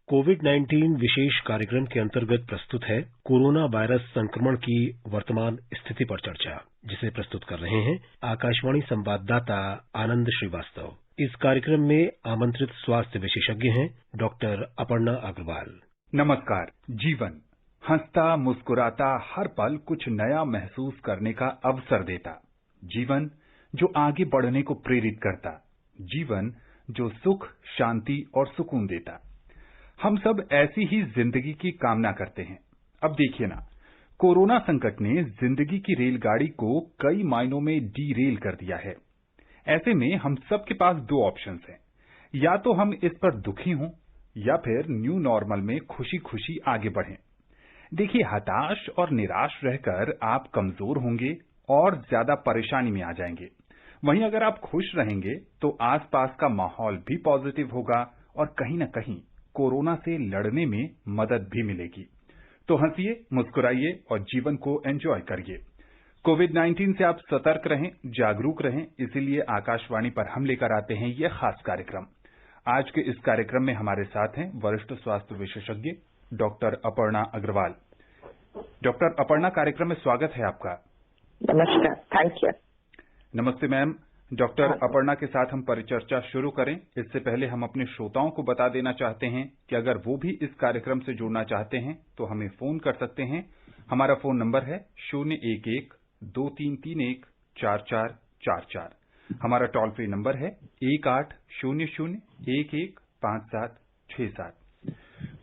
कोविड-19 विशेष कार्यक्रम के अंतर्गत प्रस्तुत है कोरोना वायरस संक्रमण की वर्तमान स्थिति पर चर्चा, जिसे प्रस्तुत कर रहे हैं आकाशवाणी संवाददाता आनंद श्रीवास्तव। इस कार्यक्रम में आमंत्रित स्वास्थ्य विशेषज्ञ हैं डॉक्टर अपर्णा अग्रवाल। नमस्कार। जीवन हंसता मुस्कुराता हर पल कुछ नया महसूस करने का अवसर देता, जीवन जो आगे बढ़ने को प्रेरित करता, जीवन जो सुख, शांति और सुकून देता। हम सब ऐसी ही जिंदगी की कामना करते हैं। अब देखिए ना, कोरोना संकट ने जिंदगी की रेलगाड़ी को कई मायनों में डीरेल कर दिया है। ऐसे में हम सबके पास दो ऑप्शंस हैं, या तो हम इस पर दुखी हों या फिर न्यू नॉर्मल में खुशी खुशी आगे बढ़ें। देखिए, हताश और निराश रहकर आप कमजोर होंगे और ज्यादा परेशानी में आ जाएंगे। वहीं अगर आप खुश रहेंगे तो आसपास का माहौल भी पॉजिटिव होगा और कहीं ना कहीं कोरोना से लड़ने में मदद भी मिलेगी। तो हंसिए, मुस्कुराइए और जीवन को एंजॉय करिए। कोविड-19 से आप सतर्क रहें, जागरूक रहें, इसीलिए आकाशवाणी पर हम लेकर आते हैं ये खास कार्यक्रम। आज के इस कार्यक्रम में हमारे साथ हैं वरिष्ठ स्वास्थ्य विशेषज्ञ डॉक्टर अपर्णा अग्रवाल। डॉक्टर अपर्णा, कार्यक्रम में स्वागत है आपका। नमस्कार, थैंक यू। नमस्ते मैम। डॉक्टर अपर्णा के साथ हम परिचर्चा शुरू करें इससे पहले हम अपने श्रोताओं को बता देना चाहते हैं कि अगर वो भी इस कार्यक्रम से जुड़ना चाहते हैं तो हमें फोन कर सकते हैं। हमारा फोन नंबर है 011-2331-4444। हमारा टोल फ्री नंबर है 1800-115767।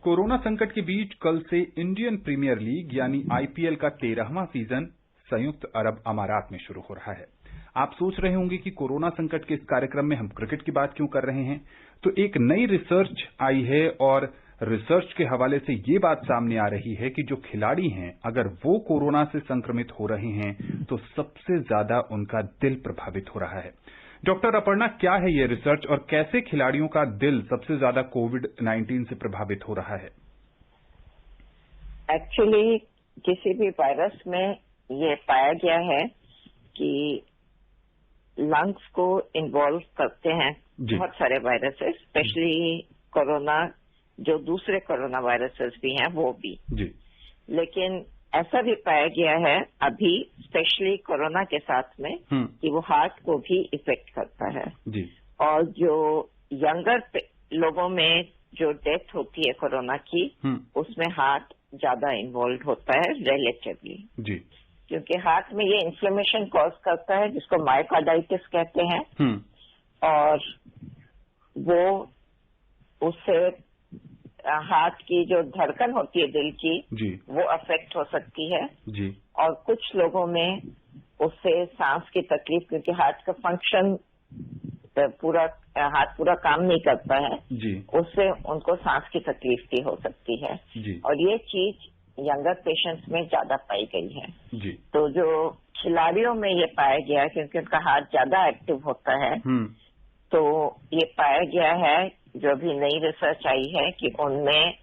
कोरोना संकट के बीच कल से इंडियन प्रीमियर लीग यानी आईपीएल का 13वां सीजन संयुक्त अरब अमारात में शुरू हो रहा है। आप सोच रहे होंगे कि कोरोना संकट के इस कार्यक्रम में हम क्रिकेट की बात क्यों कर रहे हैं। तो एक नई रिसर्च आई है और रिसर्च के हवाले से ये बात सामने आ रही है कि जो खिलाड़ी हैं, अगर वो कोरोना से संक्रमित हो रहे हैं तो सबसे ज्यादा उनका दिल प्रभावित हो रहा है। डॉक्टर अपर्णा, क्या है ये रिसर्च और कैसे खिलाड़ियों का दिल सबसे ज्यादा कोविड-19 से प्रभावित हो रहा है? एक्चुअली किसी भी वायरस में ये पाया गया है कि लंग्स को इन्वॉल्व करते हैं बहुत सारे वायरसेस, स्पेशली कोरोना, जो दूसरे कोरोना वायरसेस भी हैं वो भी जी। लेकिन ऐसा भी पाया गया है अभी, स्पेशली कोरोना के साथ में, कि वो हार्ट को भी इफेक्ट करता है जी। और जो यंगर लोगों में जो डेथ होती है कोरोना की, उसमें हार्ट ज्यादा इन्वॉल्व होता है रिलेटिवली जी, क्योंकि हार्ट में ये इन्फ्लेमेशन कॉज करता है जिसको मायोकार्डाइटिस कहते हैं। और वो उससे हार्ट की जो धड़कन होती है दिल की जी, वो अफेक्ट हो सकती है जी। और कुछ लोगों में उससे सांस की तकलीफ, क्योंकि हार्ट का फंक्शन हार्ट पूरा काम नहीं करता है जी, उससे उनको सांस की तकलीफ भी हो सकती है जी। और ये चीज यंगर पेशेंट्स में ज्यादा पाई गई है जी। तो जो खिलाड़ियों में ये पाया गया है, क्योंकि उनका हार्ट ज्यादा एक्टिव होता है, तो ये पाया गया है, जो भी नई रिसर्च आई है, कि उनमें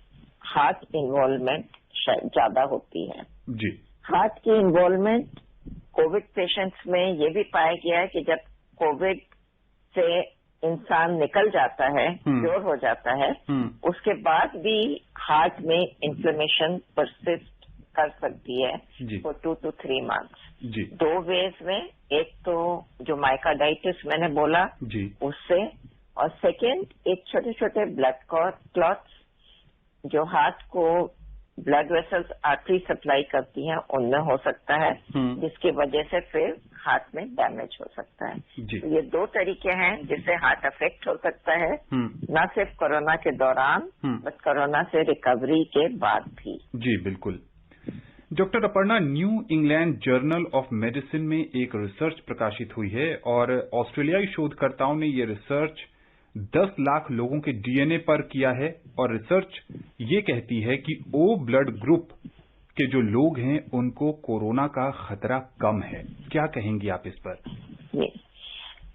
हार्ट इन्वॉल्वमेंट ज्यादा होती है जी। हार्ट की इन्वॉल्वमेंट कोविड पेशेंट्स में ये भी पाया गया है कि जब कोविड से इंसान निकल जाता है, क्योर हो जाता है, उसके बाद भी हार्ट में इन्फ्लेमेशन परसिस्ट कर सकती है फॉर 2 to 3 months जी। 2 वेज में, एक तो जो मायोकार्डाइटिस मैंने बोला जी, उससे, और सेकेंड एक छोटे छोटे ब्लड क्लॉट्स जो हार्ट को ब्लड वेसल्स आर्टरी सप्लाई करती हैं, उनमें हो सकता है, जिसकी वजह से फिर हार्ट में डैमेज हो सकता है जी। तो ये 2 तरीके हैं जिससे हार्ट अफेक्ट हो सकता है, न सिर्फ कोरोना के दौरान, बट कोरोना से रिकवरी के बाद भी जी। बिल्कुल। Doctor Aparna, new England journal of medicine में एक रिसर्च प्रकाशित हुई है और ऑस्ट्रेलियाई शोधकर्ताओं ने ये रिसर्च 10 लाख लोगों के डीएनए पर किया है और रिसर्च ये कहती है कि ओ ब्लड ग्रुप के जो लोग हैं उनको कोरोना का खतरा कम है। क्या कहेंगी आप इस पर?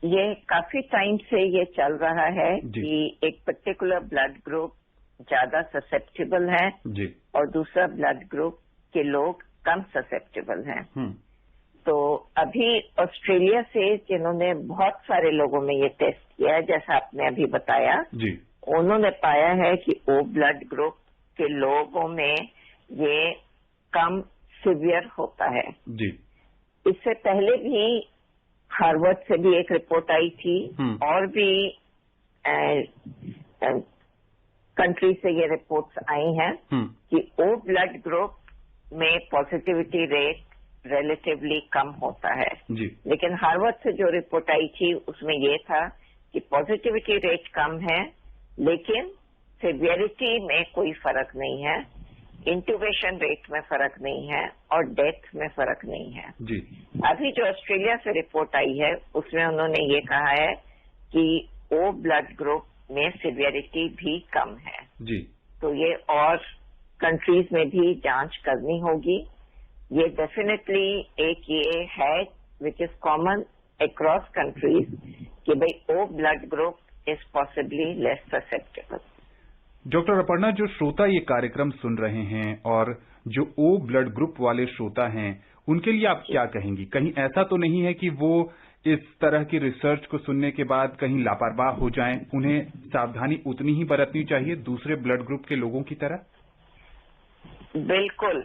ये काफी टाइम से ये चल रहा है कि एक पर्टिकुलर ब्लड ग्रुप ज्यादा ससेप्टेबल है जी, और दूसरा ब्लड ग्रुप के लोग कम ससेप्टेबल हैं। तो अभी ऑस्ट्रेलिया से जिन्होंने बहुत सारे लोगों में ये टेस्ट किया है, जैसा आपने अभी बताया जी, उन्होंने पाया है कि ओ ब्लड ग्रुप के लोगों में ये कम सीवियर होता है जी। इससे पहले भी हार्वर्ड से भी एक रिपोर्ट आई थी और भी कंट्री से ये रिपोर्ट्स आई हैं कि ओ ब्लड ग्रुप में पॉजिटिविटी रेट रिलेटिवली कम होता है जी। लेकिन हार्वर्ड से जो रिपोर्ट आई थी उसमें ये था कि पॉजिटिविटी रेट कम है लेकिन सिवियरिटी में कोई फर्क नहीं है, इंट्यूबेशन रेट में फर्क नहीं है और डेथ में फर्क नहीं है जी। अभी जो ऑस्ट्रेलिया से रिपोर्ट आई है उसमें उन्होंने ये कहा है कि ओ ब्लड ग्रुप में सिवियरिटी भी कम है जी। तो ये और कंट्रीज में भी जांच करनी होगी। ये डेफिनेटली एक ये है which is common across countries कि भाई O blood group is possibly less susceptible. Doctor Aparna, जो श्रोता ये कार्यक्रम सुन रहे हैं और जो ओ ब्लड ग्रुप वाले श्रोता हैं उनके लिए आप क्या कहेंगी? कहीं ऐसा तो नहीं है कि वो इस तरह की रिसर्च को सुनने के बाद कहीं लापरवाह हो जाएं? उन्हें सावधानी उतनी ही बरतनी चाहिए दूसरे ब्लड ग्रुप के लोगों की तरह? बिल्कुल,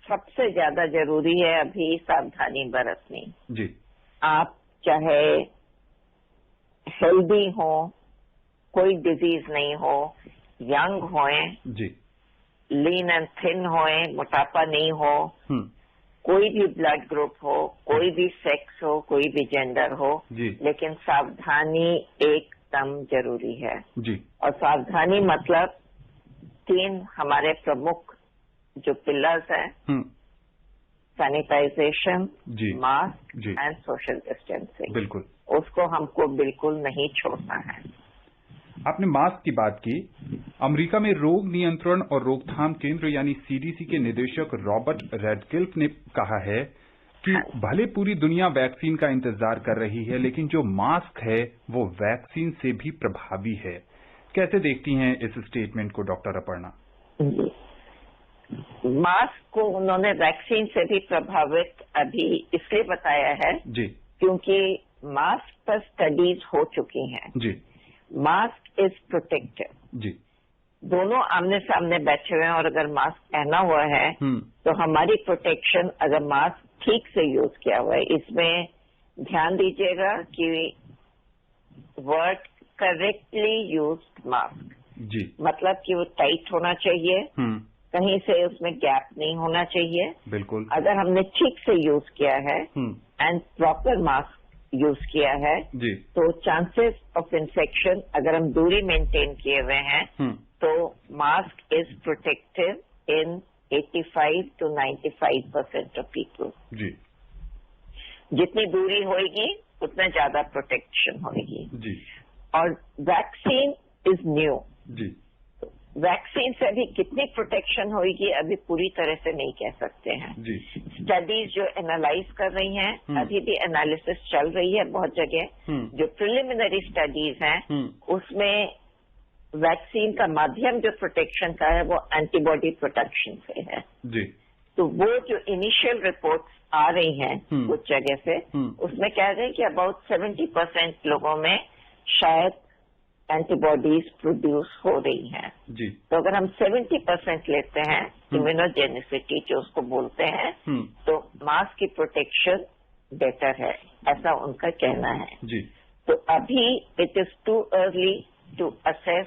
सबसे ज्यादा जरूरी है अभी सावधानी बरतनी जी। आप चाहे हेल्दी हो, कोई डिजीज नहीं हो, यंग होए जी, लीन एंड थिन होए, मोटापा नहीं हो, कोई भी ब्लड ग्रुप हो, कोई भी सेक्स हो, कोई भी जेंडर हो जी। लेकिन सावधानी एकदम जरूरी है जी। और सावधानी मतलब 3 हमारे प्रमुख जो पिलर्स हैं, sanitization, mask and social distancing. बिल्कुल, उसको हमको बिल्कुल नहीं छोड़ना है। आपने मास्क की बात की। अमेरिका में रोग नियंत्रण और रोकथाम केंद्र यानी सीडीसी के निदेशक रॉबर्ट रेडक्लिफ ने कहा है कि भले पूरी दुनिया वैक्सीन का इंतजार कर रही है लेकिन जो मास्क है वो वैक्सीन से भी प्रभावी है। कैसे देखती हैं इस स्टेटमेंट को डॉक्टर अपर्णा? मास्क को उन्होंने वैक्सीन से भी प्रभावित अभी इसलिए बताया है जी, क्योंकि मास्क पर स्टडीज हो चुकी हैं। जी। मास्क इज प्रोटेक्टिव जी। दोनों आमने सामने बैठे हुए हैं और अगर मास्क पहना हुआ है तो हमारी प्रोटेक्शन, अगर मास्क ठीक से यूज किया हुआ है, इसमें ध्यान दीजिएगा कि वर्ड करेक्टली यूज्ड मास्क जी, मतलब कि वो टाइट होना चाहिए, कहीं से उसमें गैप नहीं होना चाहिए। बिल्कुल। अगर हमने ठीक से यूज किया है एंड प्रॉपर मास्क यूज किया है जी, तो चांसेस ऑफ इन्फेक्शन, अगर हम दूरी मेंटेन किए हुए हैं तो mask is protective in 85 to 95% of people. जी। जितनी दूरी होगी उतना ज्यादा प्रोटेक्शन होगी जी। और वैक्सीन इज न्यू जी। वैक्सीन से अभी कितनी प्रोटेक्शन होगी अभी पूरी तरह से नहीं कह सकते हैं जी। स्टडीज जो एनालाइज कर रही हैं अभी भी एनालिसिस चल रही है बहुत जगह। जो प्रिलिमिनरी स्टडीज हैं उसमें वैक्सीन का माध्यम जो प्रोटेक्शन का है वो एंटीबॉडी प्रोटेक्शन से है जी। तो वो जो इनिशियल रिपोर्ट्स आ रही हैं कुछ जगह से उसमें कह रहे हैं कि अबाउट 70% लोगों में शायद एंटीबॉडीज प्रोड्यूस हो रही हैं। जी। तो अगर हम 70% लेते हैं इम्यूनोजेनिसिटी जो उसको बोलते हैं तो मास्क की प्रोटेक्शन बेटर है, ऐसा उनका कहना है। जी। तो अभी it is too early to assess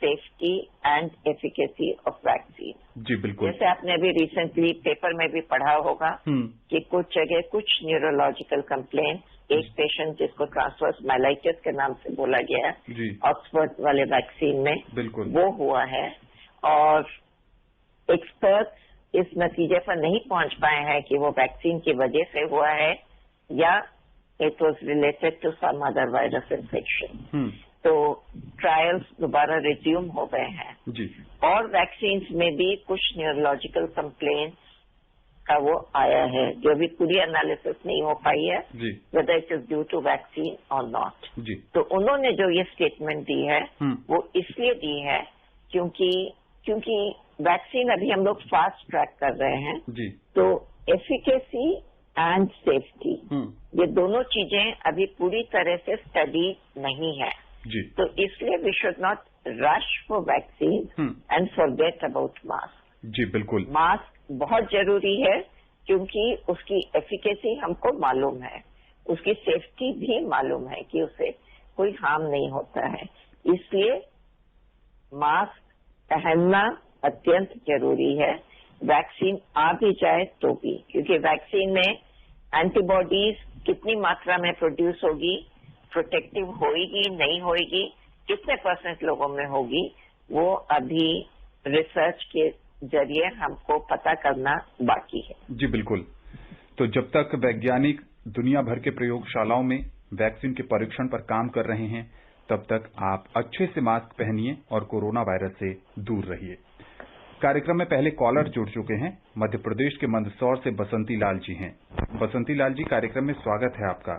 safety and efficacy of vaccine. जी, बिल्कुल। जैसे आपने अभी रिसेंटली पेपर में भी पढ़ा होगा कि कुछ जगह कुछ न्यूरोलॉजिकल कंप्लेंट, एक पेशेंट जिसको ट्रांसवर्स माइलाइटिस के नाम से बोला गया है ऑक्सफोर्ड वाले वैक्सीन में, बिल्कुल, वो हुआ है और एक्सपर्ट्स इस नतीजे पर नहीं पहुंच पाए हैं कि वो वैक्सीन की वजह से हुआ है या it was related to some other virus infection. तो ट्रायल्स दोबारा रिज्यूम हो गए हैं जी। और वैक्सीन में भी कुछ न्यूरोलॉजिकल कंप्लेंट का वो आया है जो अभी पूरी एनालिसिस नहीं हो पाई है whether it is due to vaccine और नॉट। तो उन्होंने जो ये स्टेटमेंट दी है वो इसलिए दी है क्योंकि वैक्सीन अभी हम लोग फास्ट ट्रैक कर रहे हैं तो एफिकेसी एंड सेफ्टी ये दोनों चीजें अभी पूरी तरह से स्टडी नहीं है। जी। तो इसलिए we should not rush for vaccine and forget about mask. जी बिल्कुल। मास्क बहुत जरूरी है क्योंकि उसकी एफिकेसी हमको मालूम है, उसकी सेफ्टी भी मालूम है कि उससे कोई हार्म नहीं होता है। इसलिए मास्क पहनना अत्यंत जरूरी है, वैक्सीन आ भी जाए तो भी, क्योंकि वैक्सीन में एंटीबॉडीज कितनी मात्रा में प्रोड्यूस होगी, प्रोटेक्टिव होगी नहीं होगी, कितने % लोगों में होगी, वो अभी रिसर्च के जरिए हमको पता करना बाकी है। जी बिल्कुल। तो जब तक वैज्ञानिक दुनिया भर के प्रयोगशालाओं में वैक्सीन के परीक्षण पर काम कर रहे हैं, तब तक आप अच्छे से मास्क पहनिए और कोरोना वायरस से दूर रहिए। कार्यक्रम में पहले कॉलर जुड़ चुके हैं। मध्य प्रदेश के मंदसौर से बसंती लाल जी हैं। बसंती लाल जी, कार्यक्रम में स्वागत है आपका।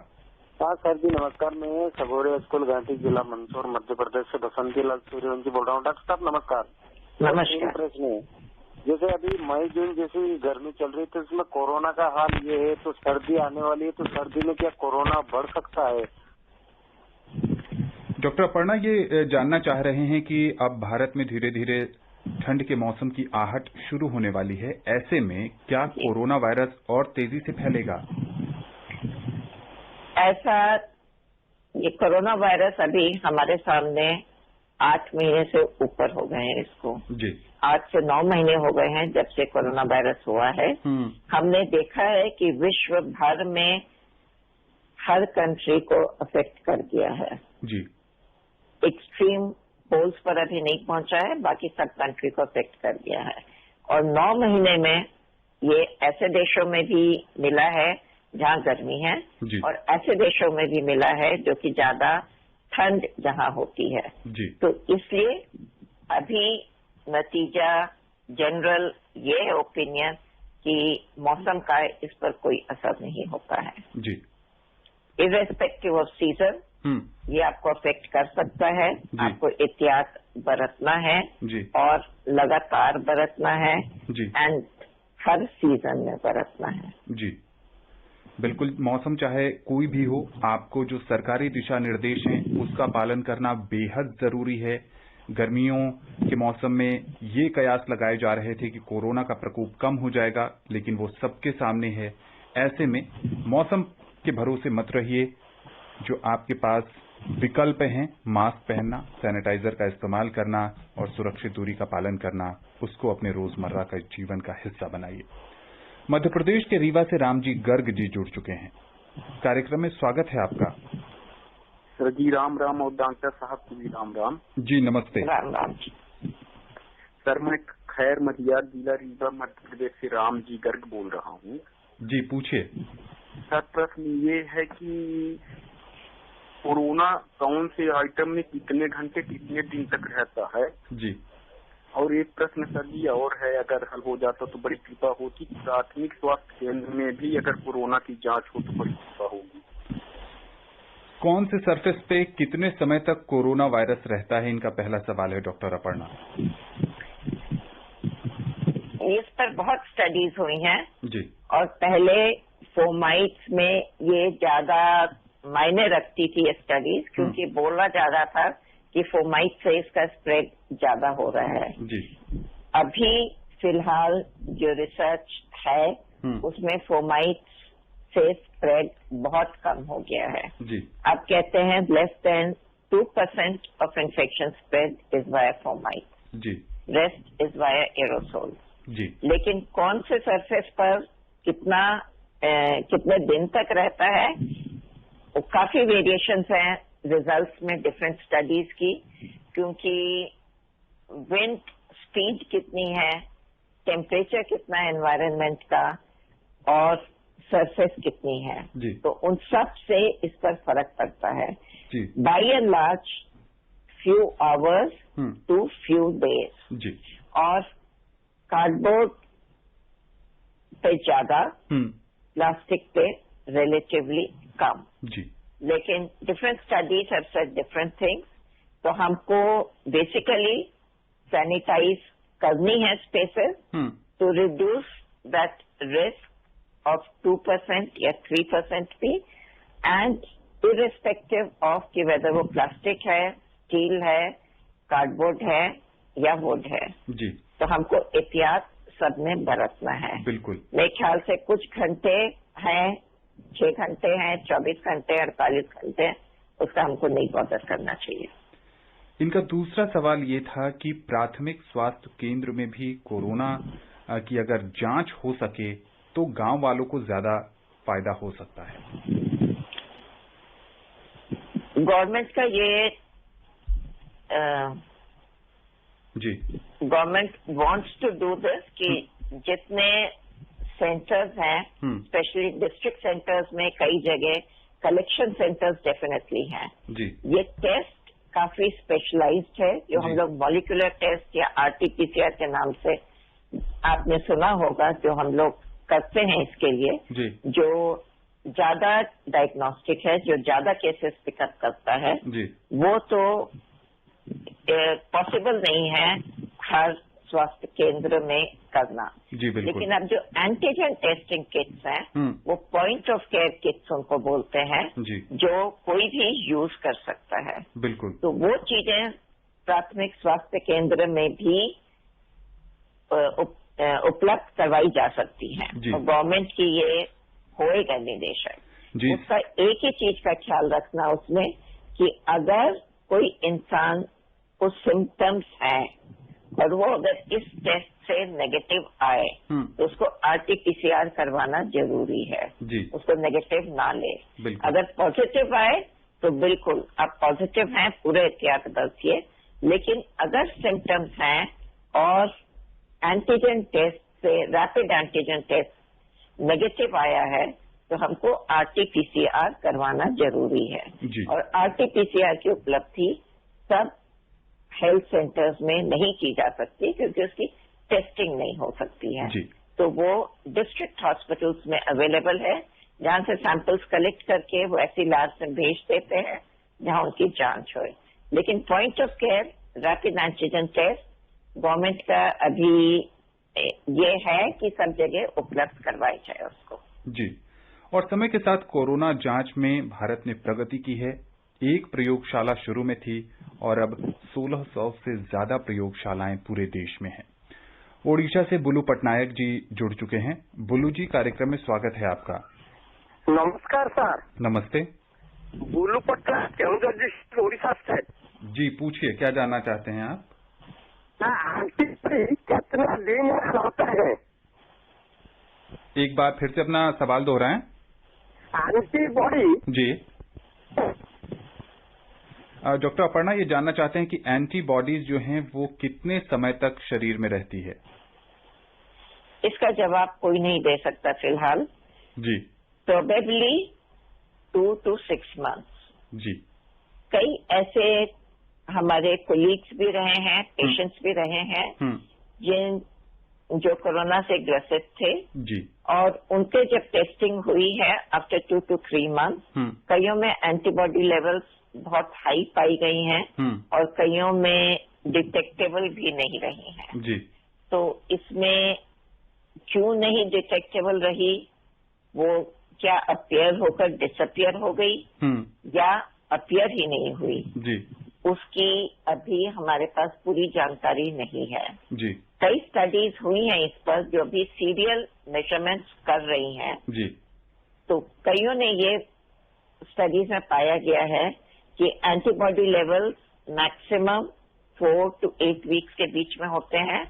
हाँ सर जी, नमस्कार। मैं सगोरिया स्कूल घाटी, जिला मंदसौर, मध्य प्रदेश से बसंती लाल सूर्यवंशी बोल रहा हूँ। डॉक्टर साहब नमस्कार। नमस्कार। प्रश्न है, जैसे अभी मई जून जैसी गर्मी चल रही है, तो इसमें कोरोना का हाल ये है, तो सर्दी आने वाली है, तो सर्दी में क्या कोरोना बढ़ सकता है? डॉक्टर अपर्णा ये जानना चाह रहे हैं कि अब भारत में धीरे धीरे ठंड के मौसम की आहट शुरू होने वाली है, ऐसे में क्या कोरोना वायरस और तेजी से फैलेगा? ऐसा, ये कोरोना वायरस अभी हमारे सामने 8 महीने से ऊपर हो गए हैं इसको जी। 8 से 9 महीने हो गए हैं जब से कोरोना वायरस हुआ है। हमने देखा है कि विश्व भर में हर कंट्री को अफेक्ट कर दिया है जी। एक्सट्रीम पोल्स पर अभी नहीं पहुंचा है, बाकी सब कंट्री को अफेक्ट कर दिया है। और 9 महीने में ये ऐसे देशों में भी मिला है जहां गर्मी है और ऐसे देशों में भी मिला है जो कि ज्यादा ठंड जहां होती है जी। तो इसलिए अभी नतीजा जनरल ये है ओपिनियन कि मौसम का इस पर कोई असर नहीं होता है जी। इर्रेस्पेक्टिव ऑफ सीजन ये आपको अफेक्ट कर सकता है। आपको एहतियात बरतना है जी। और लगातार बरतना है जी। एंड हर सीजन में बरतना है जी बिल्कुल। मौसम चाहे कोई भी हो, आपको जो सरकारी दिशा निर्देश हैं उसका पालन करना बेहद जरूरी है। गर्मियों के मौसम में ये कयास लगाए जा रहे थे कि कोरोना का प्रकोप कम हो जाएगा, लेकिन वो सबके सामने है। ऐसे में मौसम के भरोसे मत रहिए। जो आपके पास विकल्प हैं, मास्क पहनना, सैनिटाइजर का इस्तेमाल करना और सुरक्षित दूरी का पालन करना, उसको अपने रोजमर्रा का जीवन का हिस्सा बनाइए। मध्य प्रदेश के रीवा से रामजी गर्ग जी जुड़ चुके हैं। कार्यक्रम में स्वागत है आपका। सर जी राम राम और डॉक्टर साहब को भी राम राम। जी नमस्ते। राम राम जी। सर मैं खैर मटियार, जिला रीवा, मध्य प्रदेश से रामजी गर्ग बोल रहा हूँ। जी पूछिए। सर प्रश्न ये है कि कोरोना कौन से आइटम में कितने घंटे कितने दिन तक रहता है जी। और एक प्रश्न सर जी और है, अगर हल हो जाता तो बड़ी कृपा होती। प्राथमिक स्वास्थ्य केंद्र में भी अगर कोरोना की जांच हो तो बड़ी कृपा होगी। कौन से सरफेस पे कितने समय तक कोरोना वायरस रहता है, इनका पहला सवाल है डॉक्टर अपर्णा। इस पर बहुत स्टडीज हुई हैं जी। और पहले फोमाइट्स में ये ज्यादा मायने रखती थी ये स्टडीज, क्योंकि बोला जा रहा था कि फोमाइट से इसका स्प्रेड ज्यादा हो रहा है जी। अभी फिलहाल जो रिसर्च है उसमें फोमाइट से स्प्रेड बहुत कम हो गया है जी। अब कहते हैं less than 2% of infection spread is via fomite जी। रेस्ट इज वाया एरोसोल जी। लेकिन कौन से सरफेस पर कितने दिन तक रहता है, वो काफी वेरिएशंस हैं रिजल्ट्स में डिफरेंट स्टडीज की, क्योंकि विंड स्पीड कितनी है, टेम्परेचर कितना है एनवायरनमेंट का और सरफेस कितनी है जी। तो उन सब से इस पर फर्क पड़ता है। जी। By and large few hours to few days जी। और कार्डबोर्ड पे ज्यादा, प्लास्टिक पे रिलेटिवली कम जी। लेकिन different studies have said different things. तो हमको बेसिकली सैनिटाइज करनी है spaces to reduce that risk of 2% या 3% भी, and इररिस्पेक्टिव ऑफ कि वेदर वो प्लास्टिक है, स्टील है, कार्डबोर्ड है या वुड है जी। तो हमको एहतियात सब में बरतना है। बिल्कुल। मेरे ख्याल से कुछ घंटे हैं, 6 घंटे हैं, 24 घंटे, 48 घंटे, उसका हमको नहीं बॉदर करना चाहिए। इनका दूसरा सवाल ये था कि प्राथमिक स्वास्थ्य केंद्र में भी कोरोना की अगर जांच हो सके तो गांव वालों को ज्यादा फायदा हो सकता है। गवर्नमेंट का ये जी, government wants to do this कि जितने सेंटर्स हैं, स्पेशली डिस्ट्रिक्ट सेंटर्स में कई जगह कलेक्शन सेंटर्स डेफिनेटली हैं जी। ये टेस्ट काफी स्पेशलाइज्ड है, जो हम लोग मॉलिक्यूलर टेस्ट या RT-PCR के नाम से आपने सुना होगा, जो हम लोग करते हैं इसके लिए जी। जो ज्यादा डायग्नोस्टिक है, जो ज्यादा केसेस पिकअप करता है जी। वो तो पॉसिबल नहीं है हर स्वास्थ्य केंद्र में करना। जी बिल्कुल। लेकिन अब जो एंटीजन टेस्टिंग किट्स हैं वो पॉइंट ऑफ केयर किट्स उनको बोलते हैं जी। जो कोई भी यूज कर सकता है। बिल्कुल। तो वो चीजें प्राथमिक स्वास्थ्य केंद्र में भी उपलब्ध करवाई जा सकती हैं और गवर्नमेंट की ये होएगा निर्देशक। उसका एक ही चीज का ख्याल रखना उसमें कि अगर कोई इंसान को सिम्टम्स हैं और वो अगर इस टेस्ट से नेगेटिव आए तो उसको RT-PCR करवाना जरूरी है जी। उसको नेगेटिव ना ले। अगर पॉजिटिव आए तो बिल्कुल आप पॉजिटिव हैं, पूरे एहतियात बरतिए, लेकिन अगर सिम्टम्स हैं और एंटीजन टेस्ट से रैपिड एंटीजन टेस्ट नेगेटिव आया है तो हमको RT-PCR करवाना जरूरी है जी। और RT-PCR की उपलब्धि सब हेल्थ सेंटर्स में नहीं की जा सकती क्योंकि उसकी टेस्टिंग नहीं हो सकती है जी। तो वो डिस्ट्रिक्ट हॉस्पिटल्स में अवेलेबल है जहां से सैंपल्स कलेक्ट करके वो ऐसी लैब्स में भेज देते हैं जहां उनकी जांच हो। लेकिन point of care rapid antigen test government का अभी ये है कि सब जगह उपलब्ध करवाई जाए उसको जी। और समय के साथ कोरोना जांच में भारत ने प्रगति की है। एक प्रयोगशाला शुरू में थी और अब 1600 से ज्यादा प्रयोगशालाएं पूरे देश में हैं। ओडिशा से बुलू पटनायक जी जुड़ चुके हैं। बुलू जी, कार्यक्रम में स्वागत है आपका। नमस्कार सर। नमस्ते। बुलू पटनायक केवंझर डिस्ट्रिक्ट ओडिशा से। जी पूछिए, क्या जानना चाहते हैं आप? एंटीबॉडी कितना दिन रहता है? एक बार फिर से अपना सवाल दोहराएं। एंटीबॉडी जी। डॉक्टर अपर्णा ये जानना चाहते हैं कि एंटीबॉडीज जो हैं वो कितने समय तक शरीर में रहती है? इसका जवाब कोई नहीं दे सकता फिलहाल जी। Probably 2 to 6 months। जी। कई ऐसे हमारे कोलीग्स भी रहे हैं, पेशेंट्स भी रहे हैं जो कोरोना से ग्रसित थे जी। और उनके जब टेस्टिंग हुई है आफ्टर 2 to 3 months कईयों में एंटीबॉडी लेवल्स बहुत हाई पाई गई हैं और कईयों में डिटेक्टेबल भी नहीं रही हैं जी। तो इसमें क्यों नहीं डिटेक्टेबल रही, वो क्या अपीयर होकर डिसअपियर हो गई या अपीयर ही नहीं हुई जी। उसकी अभी हमारे पास पूरी जानकारी नहीं है जी। कई स्टडीज हुई हैं इस पर जो भी सीरियल मेजरमेंट्स कर रही हैं जी। तो कईयों ने ये स्टडीज में पाया गया है कि antibody level maximum 4 to 8 weeks के बीच में होते हैं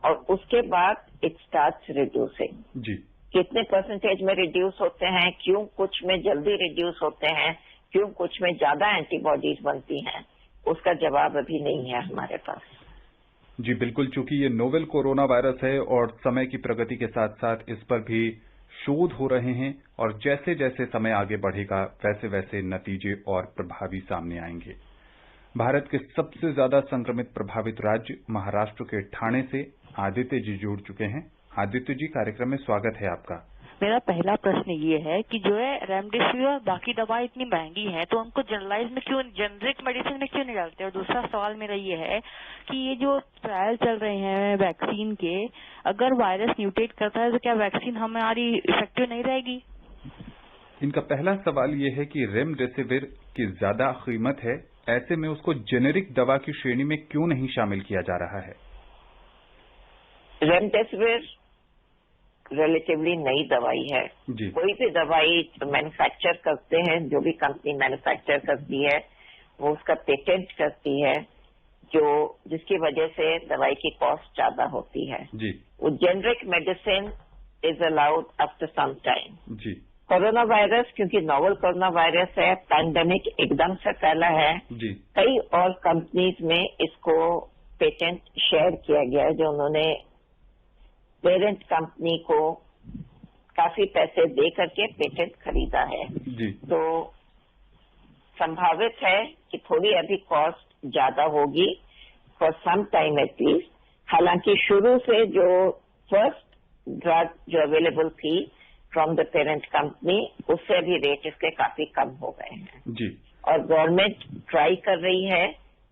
और उसके बाद इट स्टार्ट्स रिड्यूसिंग। जी। कितने परसेंटेज में रिड्यूस होते हैं, क्यों कुछ में जल्दी रिड्यूस होते हैं, क्यों कुछ में ज्यादा एंटीबॉडीज बनती हैं, उसका जवाब अभी नहीं है हमारे पास। जी बिल्कुल, चूंकि ये नोवेल कोरोना वायरस है और समय की प्रगति के साथ साथ इस पर भी शोध हो रहे हैं और जैसे जैसे समय आगे बढ़ेगा वैसे वैसे नतीजे और प्रभावी सामने आएंगे। भारत के सबसे ज्यादा संक्रमित प्रभावित राज्य महाराष्ट्र के ठाणे से आदित्य जी जुड़ चुके हैं। आदित्य जी, कार्यक्रम में स्वागत है आपका। मेरा पहला प्रश्न ये है कि जो है रेमडेसिविर और बाकी दवाएं इतनी महंगी हैं तो हमको जनरलाइज में क्यों, जेनरिक मेडिसिन में क्यों नहीं डालते? और दूसरा सवाल मेरा ये है कि ये जो ट्रायल चल रहे हैं वैक्सीन के, अगर वायरस म्यूटेट करता है तो क्या वैक्सीन हमारी इफेक्टिव नहीं रहेगी? इनका पहला सवाल ये है कि रेमडेसिविर की ज्यादा कीमत है, ऐसे में उसको जेनेरिक दवा की श्रेणी में क्यों नहीं शामिल किया जा रहा है? रेमडेसिविर रिलेटिवली नई दवाई है। कोई भी दवाई मैन्युफैक्चर करते हैं, जो भी कंपनी मैन्युफैक्चर करती है वो उसका पेटेंट करती है, जिसकी वजह से दवाई की कॉस्ट ज्यादा होती है। वो generic medicine is allowed after some time. Corona virus क्योंकि नोवल कोरोना वायरस है, पैंडेमिक एकदम से फैला है, कई और कंपनीज में इसको पेटेंट शेयर किया गया है, जो उन्होंने पेरेंट कंपनी को काफी पैसे दे करके पेटेंट खरीदा है। तो संभावित है कि थोड़ी अभी कॉस्ट ज्यादा होगी फॉर सम टाइम एटलीस्ट। हालांकि शुरू से जो फर्स्ट ड्रग जो अवेलेबल थी फ्रॉम द पेरेंट कंपनी, उससे भी रेट इसके काफी कम हो गए हैं। और गवर्नमेंट ट्राई कर रही है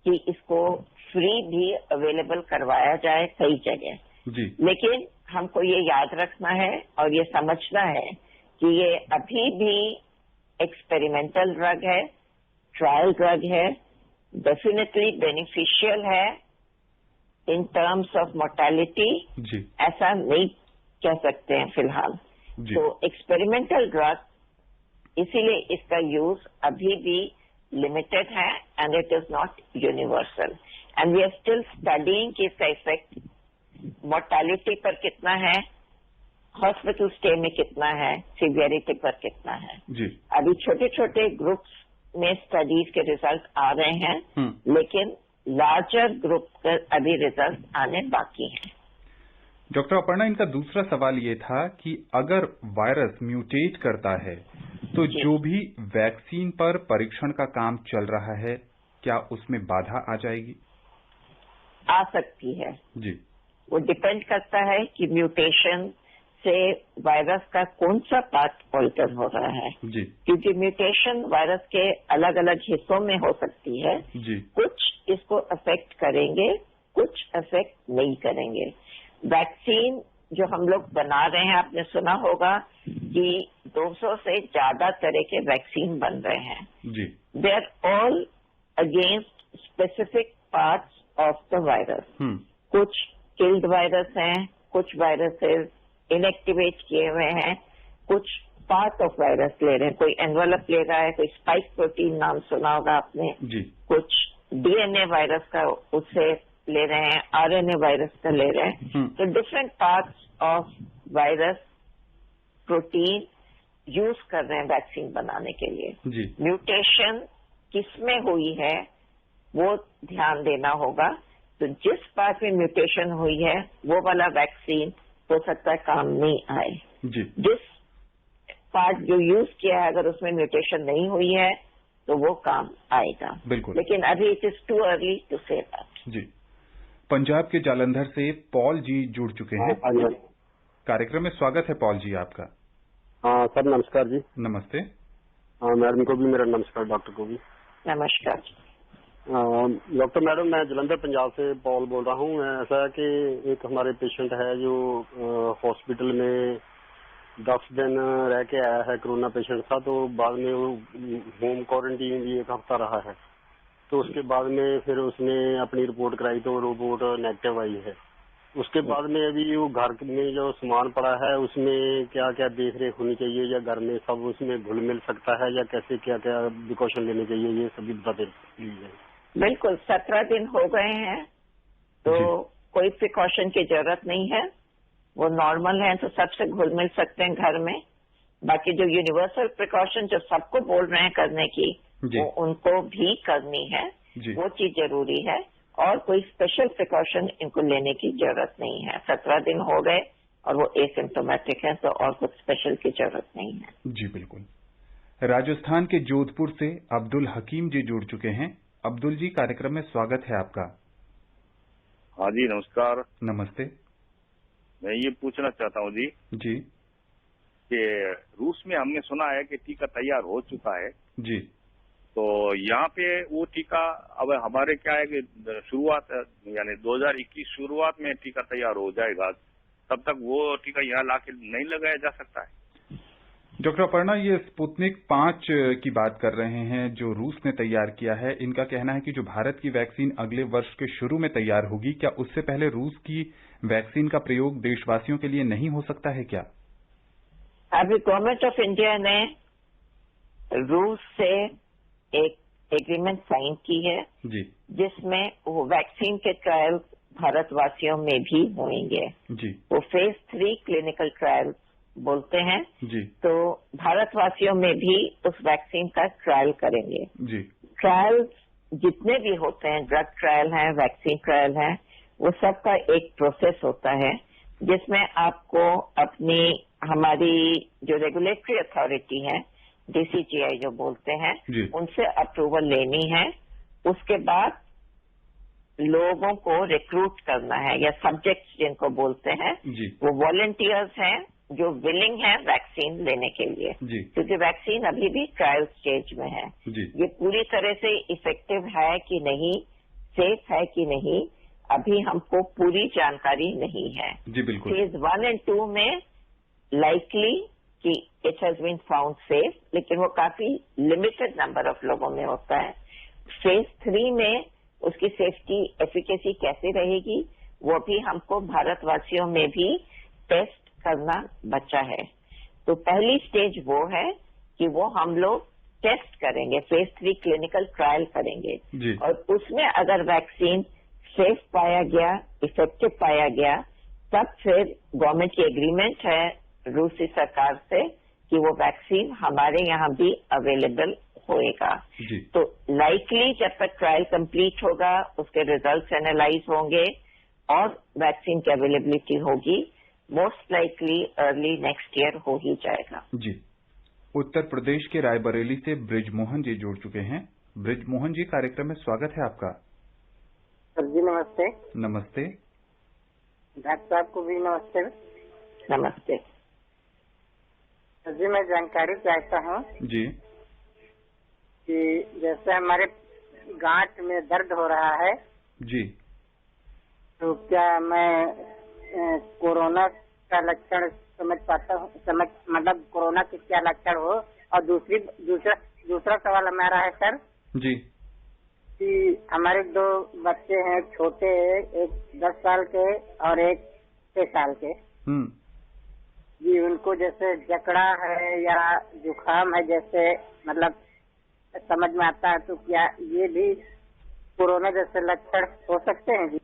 कि इसको फ्री भी अवेलेबल करवाया जाए कई जगह। लेकिन हमको ये याद रखना है और ये समझना है कि ये अभी भी एक्सपेरिमेंटल ड्रग है, ट्रायल ड्रग है, डेफिनेटली बेनिफिशियल है इन टर्म्स ऑफ मोर्टेलिटी, ऐसा नहीं कह सकते हैं फिलहाल। तो एक्सपेरिमेंटल ड्रग, इसीलिए इसका यूज अभी भी लिमिटेड है and it is not universal and we are still studying कि इसका इफेक्ट मोर्टेलिटी पर कितना है, हॉस्पिटल स्टे में कितना है, सीवियरिटी पर कितना है। अभी छोटे छोटे ग्रुप्स में स्टडीज के रिजल्ट आ रहे हैं, लेकिन लार्जर ग्रुप का अभी रिजल्ट आने बाकी हैं। डॉक्टर अपर्णा, इनका दूसरा सवाल ये था कि अगर वायरस म्यूटेट करता है तो जो भी वैक्सीन पर परीक्षण का काम चल रहा है, क्या उसमें बाधा आ जाएगी? आ सकती है वो डिपेंड करता है कि म्यूटेशन से वायरस का कौन सा पार्ट ऑल्टर हो रहा है। क्योंकि म्यूटेशन वायरस के अलग अलग हिस्सों में हो सकती है। कुछ इसको अफेक्ट करेंगे, कुछ अफेक्ट नहीं करेंगे। वैक्सीन जो हम लोग बना रहे हैं, आपने सुना होगा कि 200 से ज्यादा तरह के वैक्सीन बन रहे हैं। They are all against specific parts of the virus. कुछ किल्ड वायरस हैं, कुछ वायरसेस इनएक्टिवेट किए हुए हैं, कुछ पार्ट ऑफ वायरस ले रहे हैं। कोई एनवेलप ले रहा है, कोई स्पाइक प्रोटीन नाम सुना होगा आपने, कुछ डीएनए वायरस का उससे ले रहे हैं, आरएनए वायरस का ले रहे हैं। तो different parts of virus protein use कर रहे हैं वैक्सीन बनाने के लिए। म्यूटेशन किसमें हुई है वो ध्यान देना होगा। तो जिस पार्ट में म्यूटेशन हुई है वो वाला वैक्सीन हो सकता है काम नहीं आए। जिस पार्ट जो यूज किया है अगर उसमें म्यूटेशन नहीं हुई है तो वो काम आएगा। लेकिन अभी it is too early to say that. Punjab के जालंधर से पॉल जी जुड़ चुके हैं। कार्यक्रम में स्वागत है पॉल जी आपका। हाँ सर, नमस्कार जी। नमस्ते। मैडम को भी मेरा नमस्कार, डॉक्टर को भी नमस्कार। डॉक्टर मैडम, मैं जालंधर पंजाब से पॉल बोल रहा हूँ। ऐसा है कि एक हमारे पेशेंट है जो हॉस्पिटल में 10 दिन रह के आया है, कोरोना पेशेंट था। तो बाद में वो होम क्वारंटीन भी 1 हफ्ता रहा है। तो उसके बाद में फिर उसने अपनी रिपोर्ट कराई तो रिपोर्ट नेगेटिव आई है। उसके बाद में अभी वो घर में जो सामान पड़ा है उसमें क्या क्या देख रेख होनी चाहिए, या घर में सब उसमें घुल मिल सकता है, या कैसे क्या क्या प्रिकॉशन लेने चाहिए, ये सभी बता दीजिए। बिल्कुल, 17 दिन हो गए हैं तो कोई प्रिकॉशन की जरूरत नहीं है, वो नॉर्मल है तो सबसे घुल मिल सकते हैं घर में। बाकी जो यूनिवर्सल प्रिकॉशन जो सबको बोल रहे हैं करने की, वो उनको भी करनी है, वो चीज जरूरी है। और कोई स्पेशल प्रिकॉशन इनको लेने की जरूरत नहीं है। 17 दिन हो गए और वो एसिम्प्टोमेटिक है, तो और कुछ स्पेशल की जरूरत नहीं है। जी बिल्कुल। राजस्थान के जोधपुर से अब्दुल हकीम जी जुड़ चुके हैं। अब्दुल जी, कार्यक्रम में स्वागत है आपका। हाँ जी, नमस्कार। नमस्ते। मैं ये पूछना चाहता हूँ जी कि रूस में हमने सुना है कि टीका तैयार हो चुका है जी। तो यहाँ पे वो टीका अब हमारे क्या है कि शुरुआत यानी 2021 शुरुआत में टीका तैयार हो जाएगा, तब तक वो टीका यहाँ लाके नहीं लगाया जा सकता है? डॉक्टर अपर्णा, ये स्पुतनिक 5 की बात कर रहे हैं जो रूस ने तैयार किया है। इनका कहना है कि जो भारत की वैक्सीन अगले वर्ष के शुरू में तैयार होगी, क्या उससे पहले रूस की वैक्सीन का प्रयोग देशवासियों के लिए नहीं हो सकता है क्या? अभी गवर्नमेंट ऑफ इंडिया ने रूस से एक एग्रीमेंट साइन की है जी, जिसमें वो वैक्सीन के ट्रायल भारतवासियों में भी होंगे जी। वो फेज 3 क्लिनिकल ट्रायल बोलते हैं जी। तो भारतवासियों में भी उस वैक्सीन का ट्रायल करेंगे जी। ट्रायल जितने भी होते हैं, ड्रग ट्रायल है, वैक्सीन ट्रायल है, वो सबका एक प्रोसेस होता है जिसमें आपको अपनी हमारी जो रेगुलेटरी अथॉरिटी है, DCGI जो बोलते हैं, उनसे अप्रूवल लेनी है। उसके बाद लोगों को रिक्रूट करना है, या सब्जेक्ट्स जिनको बोलते हैं, वो वॉलंटियर्स हैं जो विलिंग है वैक्सीन लेने के लिए, क्योंकि वैक्सीन अभी भी ट्रायल स्टेज में है। ये पूरी तरह से इफेक्टिव है कि नहीं, सेफ है कि नहीं, अभी हमको पूरी जानकारी नहीं है। जी बिल्कुल। फेज 1 और 2 में लाइकली कि it has been found safe, लेकिन वो काफी लिमिटेड नंबर ऑफ लोगों में होता है। फेज 3 में उसकी सेफ्टी एफिकेसी कैसे रहेगी, वो भी हमको भारतवासियों में भी टेस्ट करना बचा है। तो पहली स्टेज वो है कि वो हम लोग टेस्ट करेंगे, फेज 3 क्लिनिकल ट्रायल करेंगे, और उसमें अगर वैक्सीन सेफ पाया गया, इफेक्टिव पाया गया, तब फिर गवर्नमेंट की एग्रीमेंट है रूसी सरकार से कि वो वैक्सीन हमारे यहाँ भी अवेलेबल होएगा। तो लाइकली जब तक ट्रायल कंप्लीट होगा, उसके रिजल्ट्स एनालाइज होंगे और वैक्सीन की अवेलेबिलिटी होगी, most likely early next year हो ही जाएगा। जी। उत्तर प्रदेश के रायबरेली से ब्रिजमोहन जी जुड़ चुके हैं। ब्रिजमोहन जी, कार्यक्रम में स्वागत है आपका। सर जी नमस्ते। नमस्ते। डॉक्टर साहब को भी नमस्ते। नमस्ते। सर जी, मैं जानकारी चाहता हूँ जी कि जैसे हमारे गांठ में दर्द हो रहा है जी, तो क्या मैं कोरोना का लक्षण समझ पाता हूँ, मतलब कोरोना के क्या लक्षण हो? और दूसरा सवाल हमारा है सर जी कि हमारे 2 बच्चे हैं छोटे, एक 10 साल के और एक 6 साल के। जी, उनको जैसे जकड़ा है या जुकाम है, जैसे मतलब समझ में आता है, तो क्या ये भी कोरोना जैसे लक्षण हो सकते हैं? जी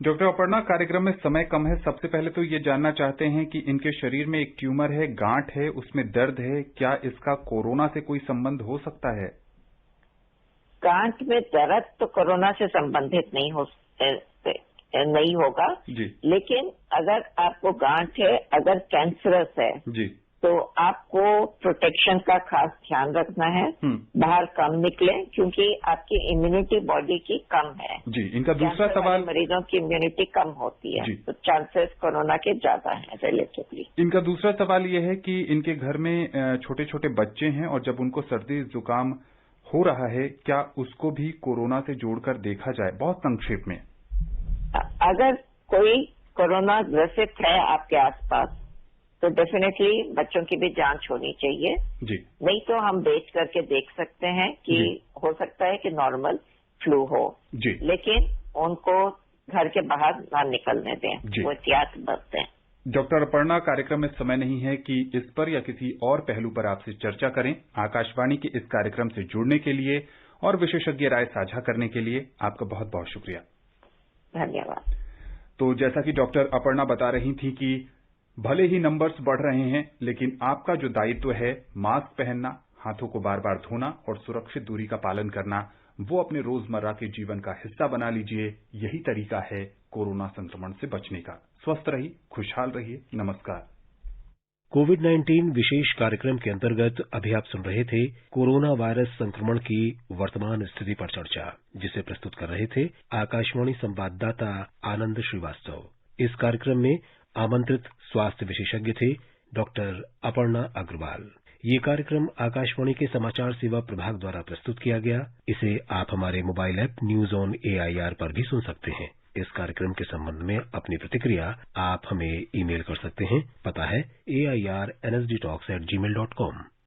डॉक्टर अपर्णा, कार्यक्रम में समय कम है। सबसे पहले तो ये जानना चाहते हैं कि इनके शरीर में एक ट्यूमर है, गांठ है, उसमें दर्द है, क्या इसका कोरोना से कोई संबंध हो सकता है? गांठ में दर्द तो कोरोना से संबंधित नहीं होगा जी, लेकिन अगर आपको गांठ है, अगर कैंसरस है जी, तो आपको प्रोटेक्शन का खास ध्यान रखना है, बाहर कम निकले, क्योंकि आपकी इम्यूनिटी बॉडी की कम है। जी। इनका दूसरा सवाल, मरीजों की इम्यूनिटी कम होती है, तो चांसेस कोरोना के ज्यादा हैं रिलेटिवली। इनका दूसरा सवाल ये है कि इनके घर में छोटे छोटे बच्चे हैं और जब उनको सर्दी जुकाम हो रहा है, क्या उसको भी कोरोना से जोड़कर देखा जाए? बहुत संक्षेप में। अगर कोई कोरोना ग्रसित है आपके आसपास तो डेफिनेटली बच्चों की भी जांच होनी चाहिए जी। नहीं तो हम बेच करके देख सकते हैं कि हो सकता है कि नॉर्मल फ्लू हो जी, लेकिन उनको घर के बाहर ना निकलने दें, वो एहतियात बरतें। डॉक्टर अपर्णा, कार्यक्रम में समय नहीं है कि इस पर या किसी और पहलू पर आपसे चर्चा करें। आकाशवाणी के इस कार्यक्रम से जुड़ने के लिए और विशेषज्ञ राय साझा करने के लिए आपका बहुत बहुत शुक्रिया। धन्यवाद। तो जैसा कि डॉक्टर अपर्णा बता रही थी कि भले ही नंबर्स बढ़ रहे हैं, लेकिन आपका जो दायित्व है, मास्क पहनना, हाथों को बार बार धोना और सुरक्षित दूरी का पालन करना, वो अपने रोजमर्रा के जीवन का हिस्सा बना लीजिए। यही तरीका है कोरोना संक्रमण से बचने का। स्वस्थ रहिए, खुशहाल रहिए। नमस्कार। कोविड-19 विशेष कार्यक्रम के अंतर्गत अभी आप सुन रहे थे कोरोना वायरस संक्रमण की वर्तमान स्थिति पर चर्चा, जिसे प्रस्तुत कर रहे थे आकाशवाणी संवाददाता आनंद श्रीवास्तव। इस कार्यक्रम में आमंत्रित स्वास्थ्य विशेषज्ञ थे डॉक्टर अपर्णा अग्रवाल। ये कार्यक्रम आकाशवाणी के समाचार सेवा प्रभाग द्वारा प्रस्तुत किया गया। इसे आप हमारे mobile app news on AIR पर भी सुन सकते हैं। इस कार्यक्रम के संबंध में अपनी प्रतिक्रिया आप हमें ईमेल कर सकते हैं। पता है AIRNSDtalks@gmail.com।